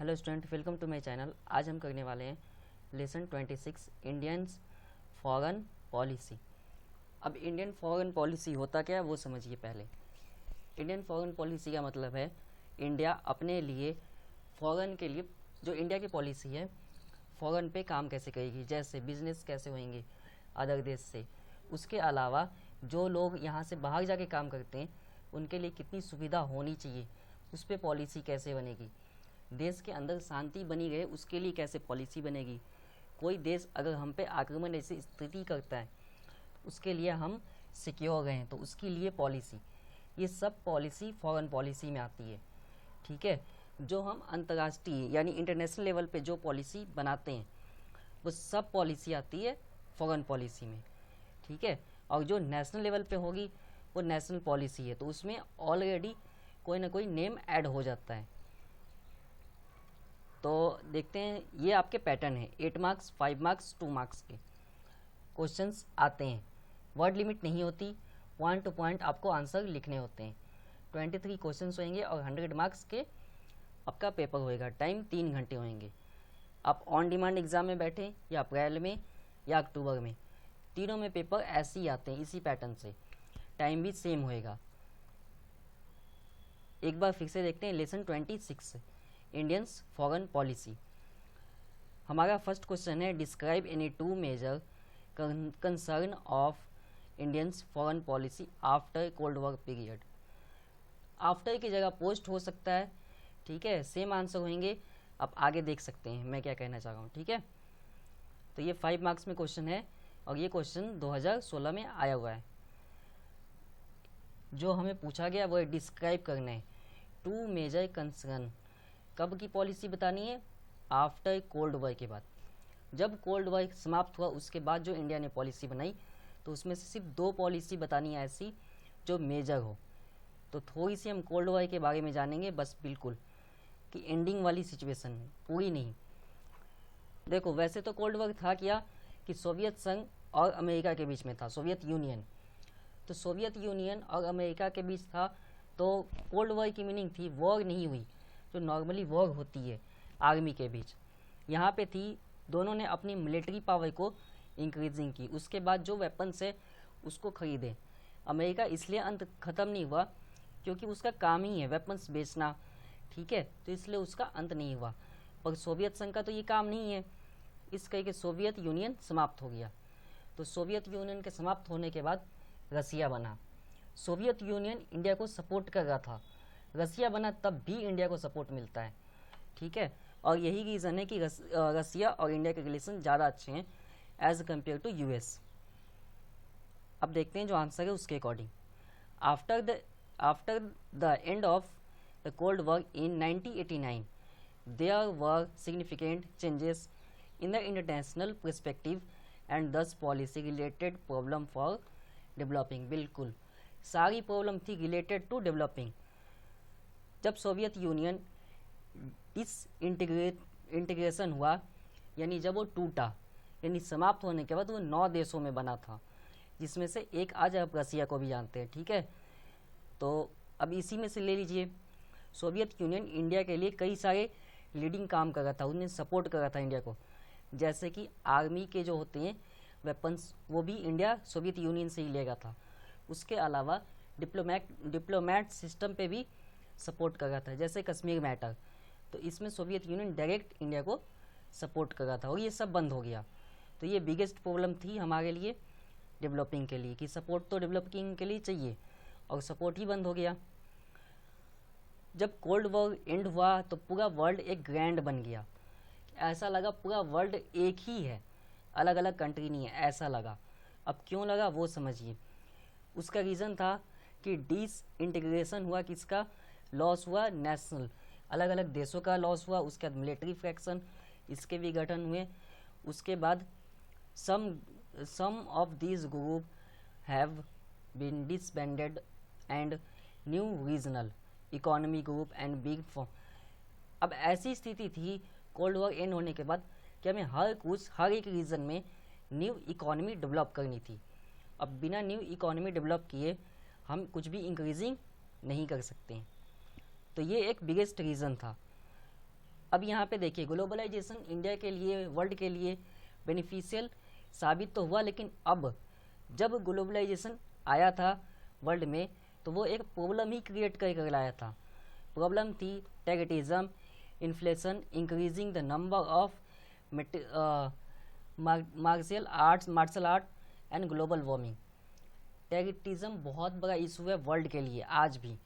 Hello student, welcome to my channel. आज हम करने वाले हैं लेसन 26 इंडियन फॉरेन पॉलिसी। अब इंडियन फॉरेन पॉलिसी होता क्या है वो समझिए पहले। इंडियन फॉरेन पॉलिसी का मतलब है इंडिया अपने लिए फॉरेन के लिए जो इंडिया की पॉलिसी है फॉरेन पे काम कैसे करेगी, जैसे बिजनेस कैसे होंगे अदर देश से। उसके अलावा जो लोग यहाँ से बाहर जाके काम करते हैं उनके लिए कितनी सुविधा होनी चाहिए, उस पर पॉलिसी कैसे बनेगी। देश के अंदर शांति बनी रहे उसके लिए कैसे पॉलिसी बनेगी। कोई देश अगर हम पे आक्रमण ऐसी स्थिति करता है उसके लिए हम सिक्योर रहें तो उसके लिए पॉलिसी, ये सब पॉलिसी फॉरेन पॉलिसी में आती है। ठीक है, जो हम अंतर्राष्ट्रीय यानी इंटरनेशनल लेवल पे जो पॉलिसी बनाते हैं वो सब पॉलिसी आती है फॉरेन पॉलिसी में। ठीक है, और जो नेशनल लेवल पे होगी वो नेशनल पॉलिसी है, तो उसमें ऑलरेडी कोई ना कोई नेम ऐड हो जाता है। तो देखते हैं, ये आपके पैटर्न है। 8 मार्क्स, 5 मार्क्स, 2 मार्क्स के क्वेश्चंस आते हैं। वर्ड लिमिट नहीं होती, पॉइंट टू पॉइंट आपको आंसर लिखने होते हैं। 23 क्वेश्चंस होंगे और 100 मार्क्स के आपका पेपर होएगा। टाइम 3 घंटे होंगे। आप ऑन डिमांड एग्ज़ाम में बैठें या अप्रैल में या अक्टूबर में, तीनों में पेपर ऐसे ही आते हैं इसी पैटर्न से। टाइम भी सेम होएगा। एक बार फिर से देखते हैं लेसन 26 इंडियंस फॉरेन पॉलिसी। हमारा फर्स्ट क्वेश्चन है describe any two major concern of Indians foreign policy after cold war period. After की जगह पोस्ट हो सकता है। ठीक है, सेम आंसर होंगे, आप आगे देख सकते हैं मैं क्या कहना चाह रहा हूँ। ठीक है, तो ये 5 मार्क्स में क्वेश्चन है और ये क्वेश्चन 2016 में आया हुआ है। जो हमें पूछा गया वो डिस्क्राइब करना है टू मेजर कंसर्न। कब की पॉलिसी बतानी है? आफ्टर कोल्ड वॉर के बाद। जब कोल्ड वॉर समाप्त हुआ उसके बाद जो इंडिया ने पॉलिसी बनाई तो उसमें से सिर्फ 2 पॉलिसी बतानी है ऐसी जो मेजर हो। तो थोड़ी सी हम कोल्ड वॉर के बारे में जानेंगे बस, बिल्कुल कि एंडिंग वाली सिचुएशन, पूरी नहीं। देखो वैसे तो कोल्ड वॉर था क्या कि सोवियत संघ और अमेरिका के बीच में था, सोवियत यूनियन। तो सोवियत यूनियन और अमेरिका के बीच था, तो कोल्ड वॉर की मीनिंग थी वॉर नहीं हुई जो नॉर्मली वॉर होती है आर्मी के बीच। यहाँ पे थी दोनों ने अपनी मिलिट्री पावर को इंक्रीजिंग की, उसके बाद जो वेपन्स है उसको खरीदे। अमेरिका इसलिए अंत ख़त्म नहीं हुआ क्योंकि उसका काम ही है वेपन्स बेचना। ठीक है, तो इसलिए उसका अंत नहीं हुआ। पर सोवियत संघ का तो ये काम नहीं है, इस करके सोवियत यूनियन समाप्त हो गया। तो सोवियत यूनियन के समाप्त होने के बाद रसिया बना। सोवियत यूनियन इंडिया को सपोर्ट कर रहा था, रसिया बना तब भी इंडिया को सपोर्ट मिलता है। ठीक है, और यही रीज़न है कि रसिया और इंडिया के रिलेशन ज़्यादा अच्छे हैं एज कम्पेयर टू यूएस। अब देखते हैं जो आंसर है उसके according. After the end of the cold war in 1989 there were significant changes in the international perspective and thus policy related problem for developing. बिल्कुल सारी प्रॉब्लम थी रिलेटेड टू डेवलपिंग। जब सोवियत यूनियन इंटीग्रेशन हुआ यानी जब वो टूटा यानी समाप्त होने के बाद वो 9 देशों में बना था, जिसमें से एक आज आप रसिया को भी जानते हैं। ठीक है, तो अब इसी में से ले लीजिए। सोवियत यूनियन इंडिया के लिए कई सारे लीडिंग काम कर रहा था, उन्हें सपोर्ट कर रहा था इंडिया को। जैसे कि आर्मी के जो होते हैं वेपन्स वो भी इंडिया सोवियत यूनियन से ही लेगा था। उसके अलावा डिप्लोमेट सिस्टम पे भी सपोर्ट कर रहा था, जैसे कश्मीर मैटर। तो इसमें सोवियत यूनियन डायरेक्ट इंडिया को सपोर्ट कर रहा था और ये सब बंद हो गया। तो ये बिगेस्ट प्रॉब्लम थी हमारे लिए डेवलपिंग के लिए कि सपोर्ट तो डेवलपिंग के लिए चाहिए और सपोर्ट ही बंद हो गया। जब कोल्ड वॉर एंड हुआ तो पूरा वर्ल्ड एक ग्रैंड बन गया। ऐसा लगा पूरा वर्ल्ड एक ही है, अलग अलग कंट्री नहीं है, ऐसा लगा। अब क्यों लगा वो समझिए। उसका रीज़न था कि डिसइंटीग्रेशन हुआ, किसका लॉस हुआ? नेशनल, अलग अलग देशों का लॉस हुआ। उसके बाद मिलिट्री फ्रैक्शन इसके भी गठन हुए। उसके बाद some of these group have been disbanded and new regional economy group and big form. अब ऐसी स्थिति थी कोल्ड वॉर एंड होने के बाद कि हमें हर एक रीजन में न्यू इकोनॉमी डेवलप करनी थी। अब बिना न्यू इकोनॉमी डेवलप किए हम कुछ भी इंक्रीजिंग नहीं कर सकते हैं। तो ये एक बिगेस्ट रीज़न था। अब यहाँ पे देखिए ग्लोबलाइजेशन इंडिया के लिए, वर्ल्ड के लिए बेनिफिशियल साबित तो हुआ, लेकिन अब जब ग्लोबलाइजेशन आया था वर्ल्ड में तो वो एक प्रॉब्लम ही क्रिएट कर लाया था। प्रॉब्लम थी terrorism, inflation, increasing the number of martial art and global warming. Terrorism बहुत बड़ा इशू है वर्ल्ड के लिए आज भी,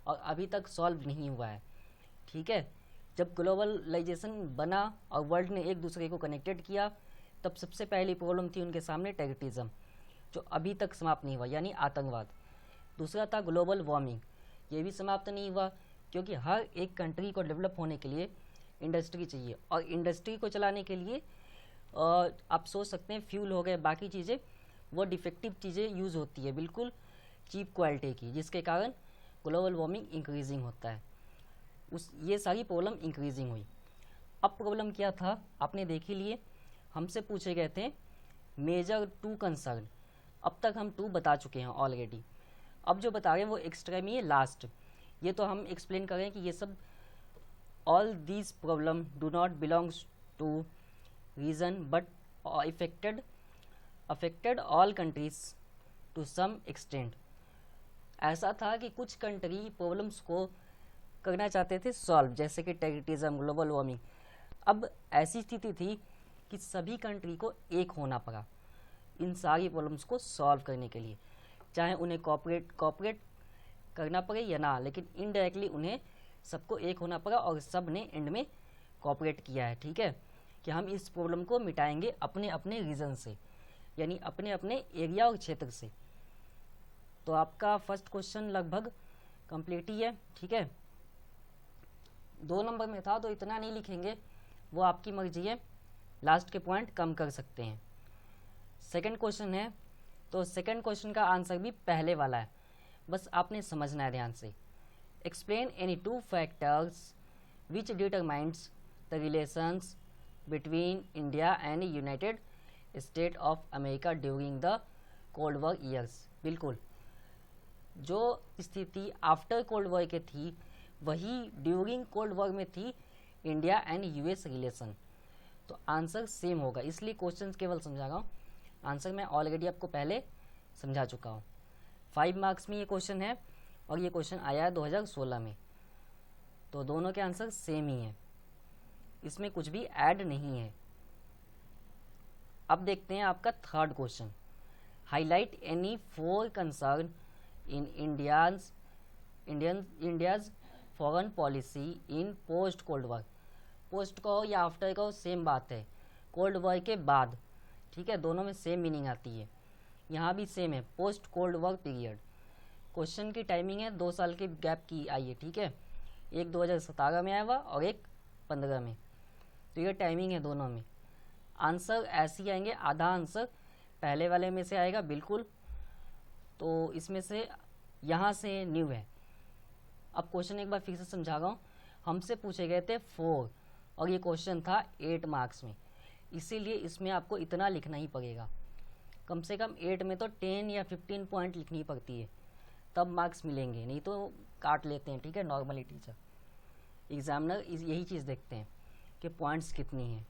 और अभी तक सॉल्व नहीं हुआ है। ठीक है, जब ग्लोबलाइजेशन बना और वर्ल्ड ने एक दूसरे को कनेक्टेड किया, तब सबसे पहली प्रॉब्लम थी उनके सामने टैगेटिज्म, जो अभी तक समाप्त नहीं हुआ, यानी आतंकवाद। दूसरा था ग्लोबल वार्मिंग, ये भी समाप्त नहीं हुआ, क्योंकि हर एक कंट्री को डेवलप होने के लिए इंडस्ट्री चाहिए, और इंडस्ट्री को चलाने के लिए आप सोच सकते हैं फ्यूल हो गए, बाकी चीज़ें, वो डिफेक्टिव चीज़ें यूज़ होती है, बिल्कुल चीप क्वालिटी की, जिसके कारण ग्लोबल वार्मिंग इंक्रीजिंग होता है। ये सारी प्रॉब्लम इंक्रीजिंग हुई। अब प्रॉब्लम क्या था आपने देख ही लिए, हमसे पूछे गए थे मेजर 2 कंसर्न, अब तक हम 2 बता चुके हैं ऑलरेडी। अब जो बता रहे हैं वो एक्सट्रीम ही है, लास्ट। ये तो हम एक्सप्लेन करें कि ये सब all these problem do not belongs to region but affected all countries to some extent. ऐसा था कि कुछ कंट्री प्रॉब्लम्स को करना चाहते थे सॉल्व, जैसे कि टैगेटिज्म, ग्लोबल वार्मिंग। अब ऐसी स्थिति थी कि सभी कंट्री को एक होना पड़ा इन सारी प्रॉब्लम्स को सॉल्व करने के लिए, चाहे उन्हें कॉपरेट करना पड़े या ना, लेकिन इनडायरेक्टली उन्हें सबको एक होना पड़ा, और सब ने एंड में कॉपरेट किया है। ठीक है, कि हम इस प्रॉब्लम को मिटाएंगे अपने अपने रीजन से, यानी अपने अपने एरिया और क्षेत्र से। तो आपका फर्स्ट क्वेश्चन लगभग कंप्लीट ही है। ठीक है, 2 नंबर में था तो इतना नहीं लिखेंगे, वो आपकी मर्जी है, लास्ट के पॉइंट कम कर सकते हैं। सेकंड क्वेश्चन है, तो सेकंड क्वेश्चन का आंसर भी पहले वाला है, बस आपने समझना है ध्यान से। Explain any 2 factors which determines the relations between India and United state of America during the cold war years. बिल्कुल, जो स्थिति आफ्टर कोल्ड वॉर के थी वही ड्यूरिंग कोल्ड वॉर में थी इंडिया एंड यूएस रिलेशन। तो आंसर सेम होगा, इसलिए क्वेश्चन केवल समझा रहा हूँ, आंसर मैं ऑलरेडी आपको पहले समझा चुका हूँ। 5 मार्क्स में ये क्वेश्चन है, और ये क्वेश्चन आया है 2016 में, तो दोनों के आंसर सेम ही हैं, इसमें कुछ भी ऐड नहीं है। अब देखते हैं आपका third question. Highlight any 4 concern in India's foreign policy in post cold war. Post कहो या आफ्टर कहो सेम बात है, कोल्ड वॉर के बाद। ठीक है, दोनों में सेम मीनिंग आती है, यहाँ भी सेम है, post cold war period. Question की टाइमिंग है 2 साल के गैप की आई है। ठीक है, एक 2017 में आया हुआ और एक 15 में, तो ये टाइमिंग है दोनों में। आंसर ऐसे ही आएंगे, आधा आंसर पहले वाले में से आएगा बिल्कुल, तो इसमें से यहाँ से न्यू है। अब क्वेश्चन एक बार फिर से समझा रहा हूँ, हमसे पूछे गए थे 4 और ये क्वेश्चन था 8 मार्क्स में, इसीलिए इसमें आपको इतना लिखना ही पड़ेगा। कम से कम 8 में तो 10 या 15 पॉइंट लिखनी पड़ती है, तब मार्क्स मिलेंगे, नहीं तो काट लेते हैं। ठीक है, नॉर्मली टीचर, एग्जामिनर यही चीज़ देखते हैं कि पॉइंट्स कितनी हैं।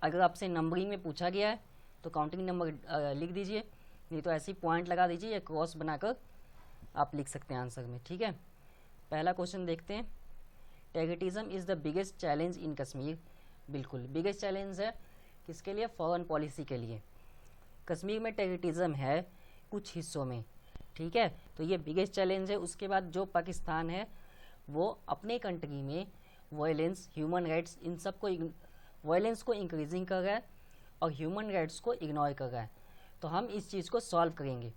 अगर आपसे नंबरिंग में पूछा गया है तो काउंटिंग नंबर लिख दीजिए, नहीं तो ऐसे ही पॉइंट लगा दीजिए या क्रॉस बनाकर आप लिख सकते हैं आंसर में। ठीक है, पहला क्वेश्चन देखते हैं। Terrorism is the biggest challenge in Kashmir. बिल्कुल बिगेस्ट चैलेंज है, किसके लिए? फॉरेन पॉलिसी के लिए। कश्मीर में टैगेटिज्म है कुछ हिस्सों में। ठीक है, तो ये बिगेस्ट चैलेंज है। उसके बाद जो पाकिस्तान है वो अपने कंट्री में वायलेंस, ह्यूमन राइट्स, इन सब को वायलेंस को इंक्रीजिंग कर रहा है और ह्यूमन राइट्स को इग्नोर कर रहा है। तो हम इस चीज़ को सॉल्व करेंगे।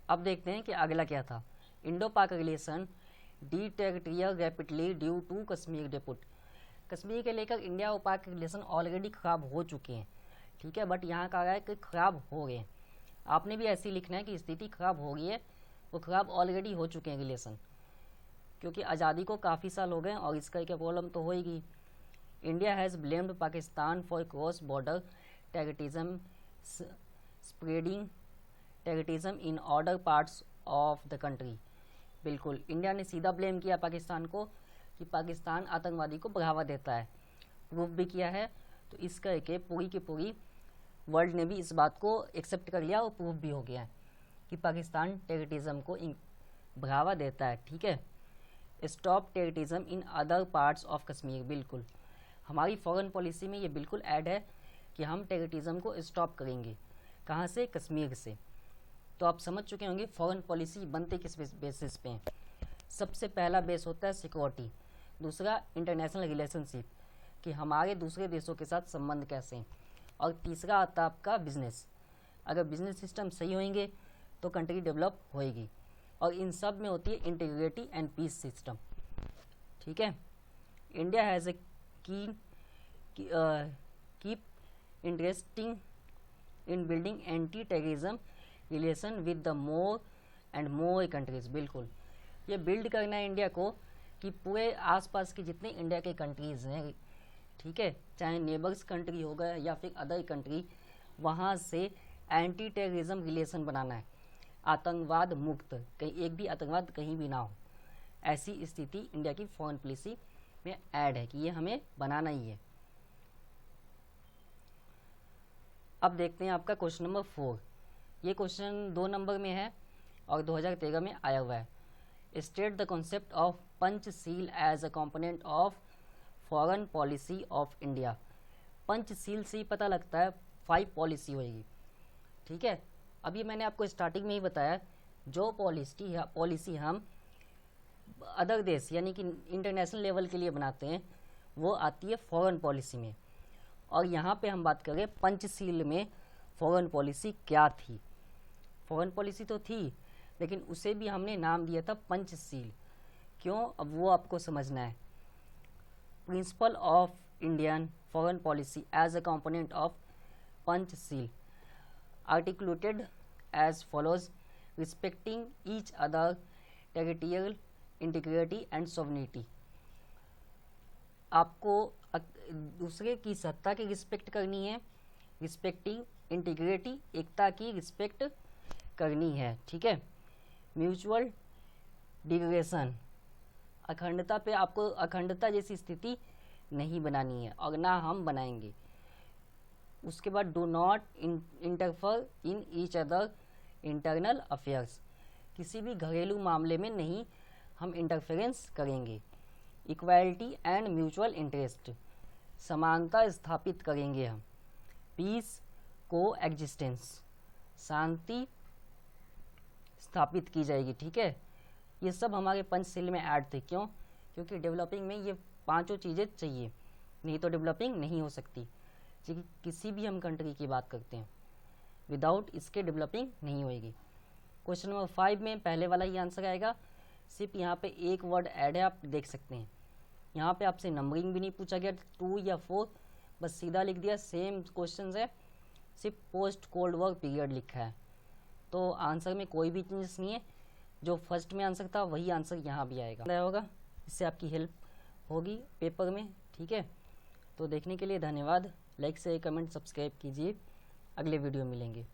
अब देखते हैं कि अगला क्या था। Indo Pak relation deteriorate rapidly due to Kashmir dispute. Kashmir के लेकर इंडिया और पाक के रिलेशन ऑलरेडी ख़राब हो चुके हैं। ठीक है, बट यहाँ कहा गया है कि ख़राब हो गए। आपने भी ऐसे ही लिखना है कि स्थिति ख़राब हो गई है, वो ख़राब ऑलरेडी हो चुके हैं रिलेशन, क्योंकि आज़ादी को काफ़ी साल हो गए और इसका क्या प्रॉब्लम तो होएगी। India has blamed Pakistan for cross border terrorism spreading terrorism in order parts of the country. बिल्कुल, इंडिया ने सीधा ब्लेम किया पाकिस्तान को कि पाकिस्तान आतंकवादी को बढ़ावा देता है, प्रूफ भी किया है। तो इस करके पूरी की पूरी वर्ल्ड ने भी इस बात को एक्सेप्ट कर लिया और प्रूफ भी हो गया है कि पाकिस्तान टेररिज्म को बढ़ावा देता है। ठीक है, stop terrorism in other parts of Kashmir, बिल्कुल हमारी फॉरेन पॉलिसी में ये बिल्कुल ऐड है कि हम टेररिज्म को स्टॉप करेंगे। कहाँ से? कश्मीर से। तो आप समझ चुके होंगे फॉरेन पॉलिसी बनते किस बेसिस पे हैं। सबसे पहला बेस होता है सिक्योरिटी, दूसरा इंटरनेशनल रिलेशनशिप कि हमारे दूसरे देशों के साथ संबंध कैसे हैं, और तीसरा आता है आपका बिजनेस। अगर बिजनेस सिस्टम सही होंगे तो कंट्री डेवलप होएगी, और इन सब में होती है इंटीग्रिटी एंड पीस सिस्टम। ठीक है, India has a keep interesting in building anti terrorism relation with the more and more countries, बिल्कुल ये बिल्ड करना है इंडिया को कि पूरे आसपास के जितने इंडिया के कंट्रीज़ हैं, ठीक है, चाहे नेबर्स कंट्री हो गया या फिर अदर कंट्री, वहाँ से एंटी टेररिज्म रिलेशन बनाना है, आतंकवाद मुक्त, कहीं एक भी आतंकवाद कहीं भी ना हो। ऐसी स्थिति इंडिया की फॉरेन पॉलिसी में ऐड है कि ये हमें बनाना ही है। अब देखते हैं आपका क्वेश्चन नंबर 4। ये क्वेश्चन 2 नंबर में है और 2013 में आया हुआ है। State the concept of Panchsheel as a component of foreign policy of India. Panchsheel से ही पता लगता है 5 पॉलिसी होगी। ठीक है, अभी मैंने आपको स्टार्टिंग में ही बताया जो पॉलिसी हम अदर देश यानी कि इंटरनेशनल लेवल के लिए बनाते हैं वो आती है फॉरेन पॉलिसी में। और यहाँ पे हम बात करें पंचशील में फॉरेन पॉलिसी क्या थी। फॉरेन पॉलिसी तो थी लेकिन उसे भी हमने नाम दिया था पंचशील। क्यों? अब वो आपको समझना है। Principle of Indian foreign policy as a component of Panchsheel articulated as follows: respecting each other territorial integrity and sovereignty। आपको दूसरे की सत्ता की रिस्पेक्ट करनी है, रिस्पेक्टिंग इंटीग्रिटी, एकता की रिस्पेक्ट करनी है। ठीक है, म्यूचुअल डिग्रेशन, अखंडता पे आपको अखंडता जैसी स्थिति नहीं बनानी है और ना हम बनाएंगे। उसके बाद do not interfere in each other internal affairs, किसी भी घरेलू मामले में नहीं हम इंटरफेरेंस करेंगे। इक्वालिटी एंड म्यूचुअल इंटरेस्ट, समानता स्थापित करेंगे हम। पीस को एग्जिस्टेंस, शांति स्थापित की जाएगी। ठीक है, ये सब हमारे पंचशील में ऐड थे। क्यों? क्योंकि डेवलपिंग में ये 5 चीज़ें चाहिए, नहीं तो डेवलपिंग नहीं हो सकती। किसी भी हम कंट्री की बात करते हैं, विदाउट इसके डेवलपिंग नहीं होएगी। क्वेश्चन नंबर 5 में पहले वाला ही आंसर आएगा। सिर्फ यहाँ पे एक वर्ड ऐड है, आप देख सकते हैं। यहाँ पे आपसे नंबरिंग भी नहीं पूछा गया 2 या 4, बस सीधा लिख दिया। सेम क्वेश्चन है, सिर्फ पोस्ट कोल्ड वॉर पीरियड लिखा है। तो आंसर में कोई भी चेंजेस नहीं है, जो फर्स्ट में आंसर था वही आंसर यहाँ भी आएगा होगा। इससे आपकी हेल्प होगी पेपर में। ठीक है, तो देखने के लिए धन्यवाद। लाइक से कमेंट सब्सक्राइब कीजिए, अगले वीडियो मिलेंगे।